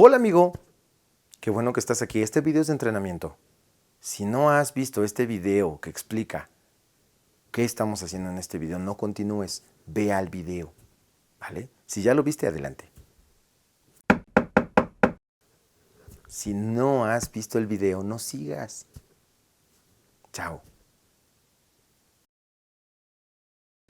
Hola amigo, qué bueno que estás aquí. Este video es de entrenamiento. Si no has visto este video que explica qué estamos haciendo en este video, no continúes, ve al video, ¿vale? Si ya lo viste, adelante. Si no has visto el video, no sigas. Chao.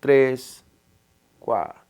3, 4.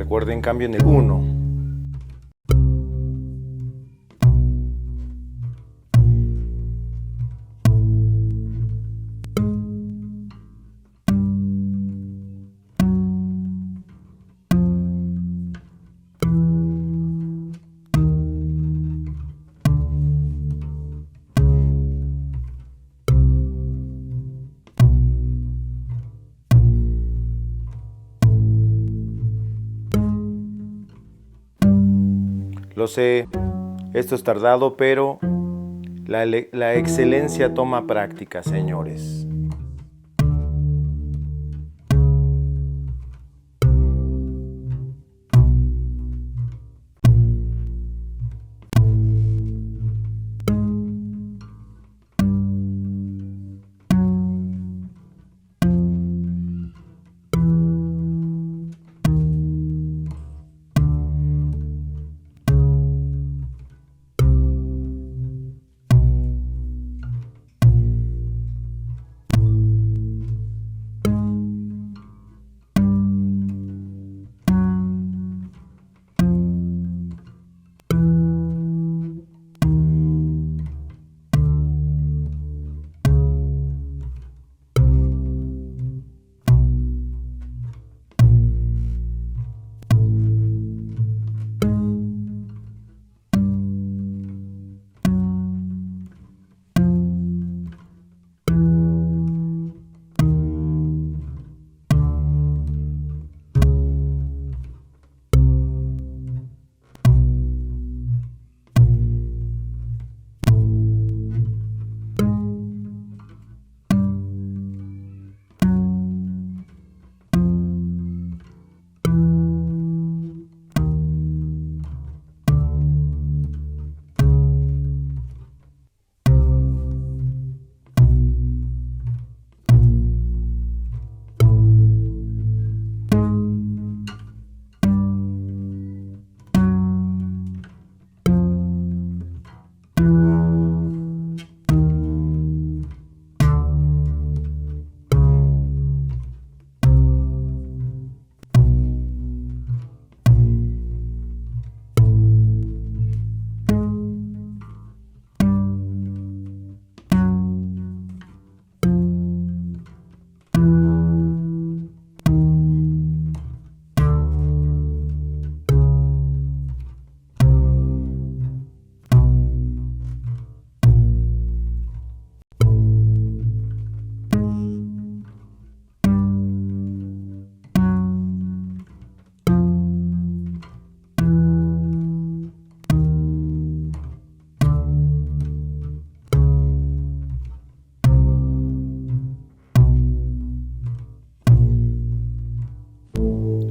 Recuerden, cambio en el 1. Lo sé, esto es tardado, pero la excelencia toma práctica, señores.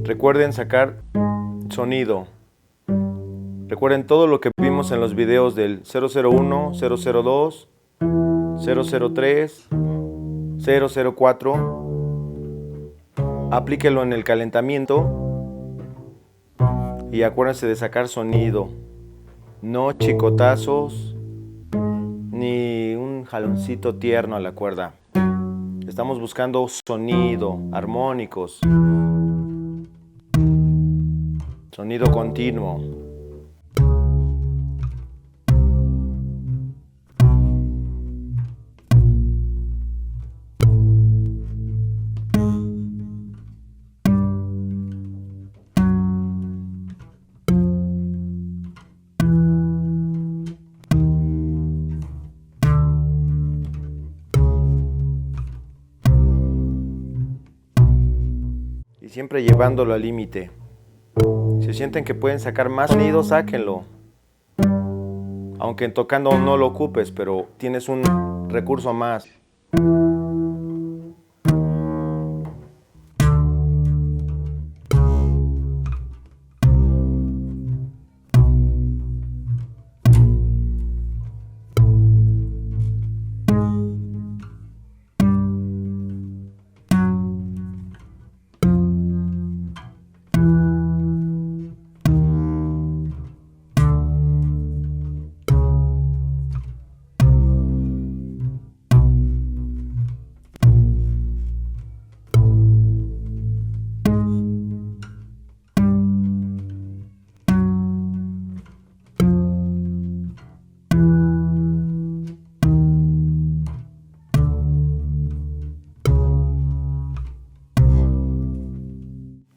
Recuerden sacar sonido. Recuerden todo lo que vimos en los videos del 001, 002, 003, 004. Aplíquelo en el calentamiento y acuérdense de sacar sonido. No chicotazos ni un jaloncito tierno a la cuerda. Estamos buscando sonido, armónicos. Sonido continuo. Y siempre llevándolo al límite. Si sienten que pueden sacar más sonido, sáquenlo. Aunque tocando no lo ocupes, pero tienes un recurso más.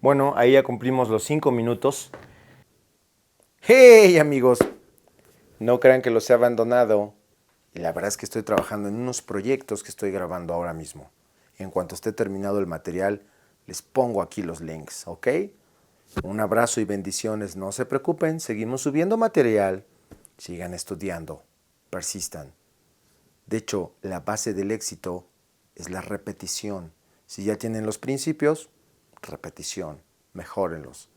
Bueno, ahí ya cumplimos los 5 minutos. ¡Hey, amigos! No crean que los he abandonado. Y la verdad es que estoy trabajando en unos proyectos que estoy grabando ahora mismo. En cuanto esté terminado el material, les pongo aquí los links, ¿ok? Un abrazo y bendiciones. No se preocupen, seguimos subiendo material. Sigan estudiando, persistan. De hecho, la base del éxito es la repetición. Si ya tienen los principios, repetición, mejórenlos,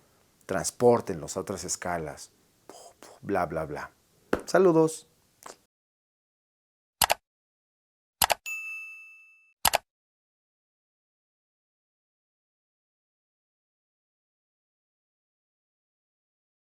transpórtenlos a otras escalas, bla, bla, bla. Saludos.